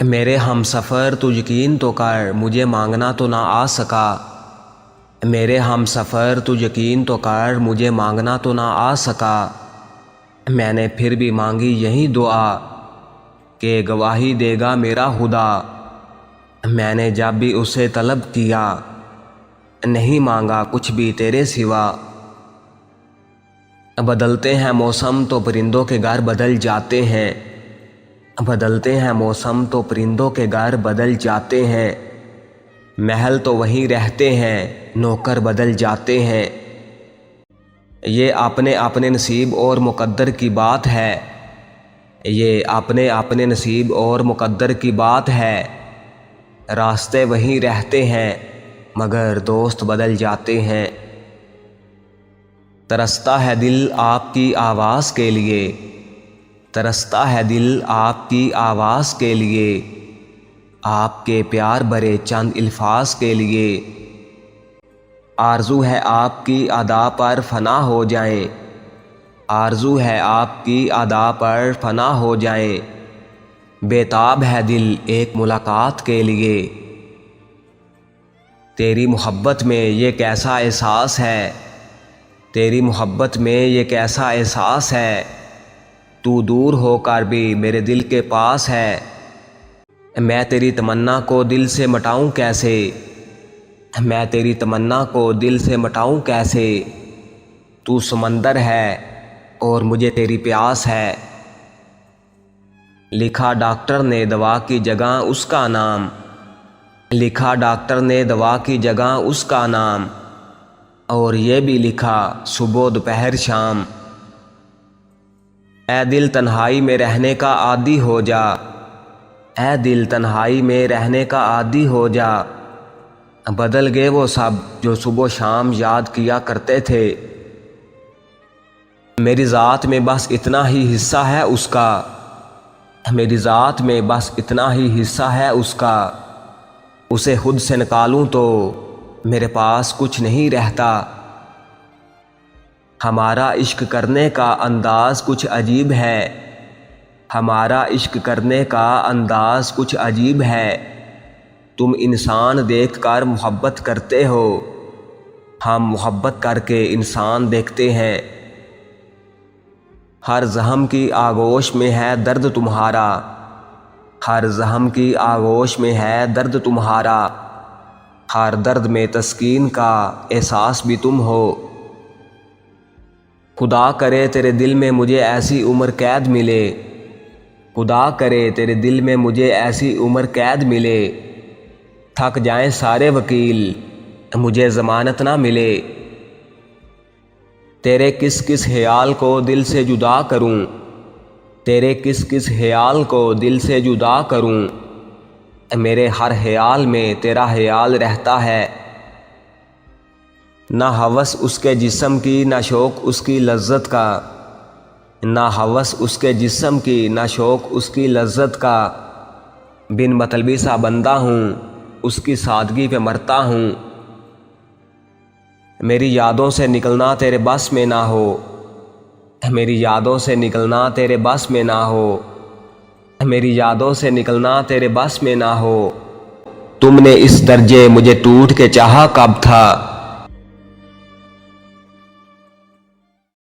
میرے ہم سفر تو یقین تو کر مجھے مانگنا تو نہ آ سکا۔ میرے ہم سفر تو یقین تو کر مجھے مانگنا تو نہ آ سکا۔ میں نے پھر بھی مانگی یہی دعا کہ گواہی دے گا میرا خدا۔ میں نے جب بھی اسے طلب کیا نہیں مانگا کچھ بھی تیرے سوا۔ بدلتے ہیں موسم تو پرندوں کے گھر بدل جاتے ہیں، بدلتے ہیں موسم تو پرندوں کے گھر بدل جاتے ہیں، محل تو وہیں رہتے ہیں نوکر بدل جاتے ہیں۔ یہ اپنے اپنے نصیب اور مقدر کی بات ہے، یہ اپنے اپنے نصیب اور مقدر کی بات ہے، راستے وہیں رہتے ہیں مگر دوست بدل جاتے ہیں۔ ترستا ہے دل آپ کی آواز کے لیے، ترستا ہے دل آپ کی آواز کے لیے، آپ کے پیار بھرے چند الفاظ کے لیے۔ آرزو ہے آپ کی ادا پر فنا ہو جائیں، آرزو ہے آپ کی ادا پر فنا ہو جائیں، بےتاب ہے دل ایک ملاقات کے لیے۔ تیری محبت میں یہ کیسا احساس ہے، تیری محبت میں یہ کیسا احساس ہے، تو دور ہو کر بھی میرے دل کے پاس ہے۔ میں تیری تمنا کو دل سے مٹاؤں کیسے، میں تیری تمنا کو دل سے مٹاؤں کیسے، تو سمندر ہے اور مجھے تیری پیاس ہے۔ لکھا ڈاکٹر نے دوا کی جگہ اس کا نام، لکھا ڈاکٹر نے دوا کی جگہ اس کا نام، اور یہ بھی لکھا صبح دوپہر شام۔ اے دل تنہائی میں رہنے کا عادی ہو جا، اے دل تنہائی میں رہنے کا عادی ہو جا، بدل گئے وہ سب جو صبح و شام یاد کیا کرتے تھے۔ میری ذات میں بس اتنا ہی حصہ ہے اس کا، میری ذات میں بس اتنا ہی حصہ ہے اس کا، اسے خود سے نکالوں تو میرے پاس کچھ نہیں رہتا۔ ہمارا عشق کرنے کا انداز کچھ عجیب ہے، ہمارا عشق کرنے کا انداز کچھ عجیب ہے، تم انسان دیکھ کر محبت کرتے ہو، ہم محبت کر کے انسان دیکھتے ہیں۔ ہر زخم کی آغوش میں ہے درد تمہارا، ہر زخم کی آغوش میں ہے درد تمہارا، ہر درد میں تسکین کا احساس بھی تم ہو۔ خدا کرے تیرے دل میں مجھے ایسی عمر قید ملے، خدا کرے تیرے دل میں مجھے ایسی عمر قید ملے، تھک جائیں سارے وکیل مجھے ضمانت نہ ملے۔ تیرے کس کس خیال کو دل سے جدا کروں، تیرے کس کس خیال کو دل سے جدا کروں، میرے ہر خیال میں تیرا خیال رہتا ہے۔ نہ ہوس اس کے جسم کی نہ شوق اس کی لذت کا، نہ ہوس اس کے جسم کی نہ شوق اس کی لذت کا، بن مطلبی سا بندہ ہوں اس کی سادگی پہ مرتا ہوں۔ میری یادوں سے نکلنا تیرے بس میں نہ ہو، میری یادوں سے نکلنا تیرے بس میں نہ ہو، میری یادوں سے نکلنا تیرے بس میں نہ ہو۔ تم نے اس درجے مجھے ٹوٹ کے چاہا کب تھا،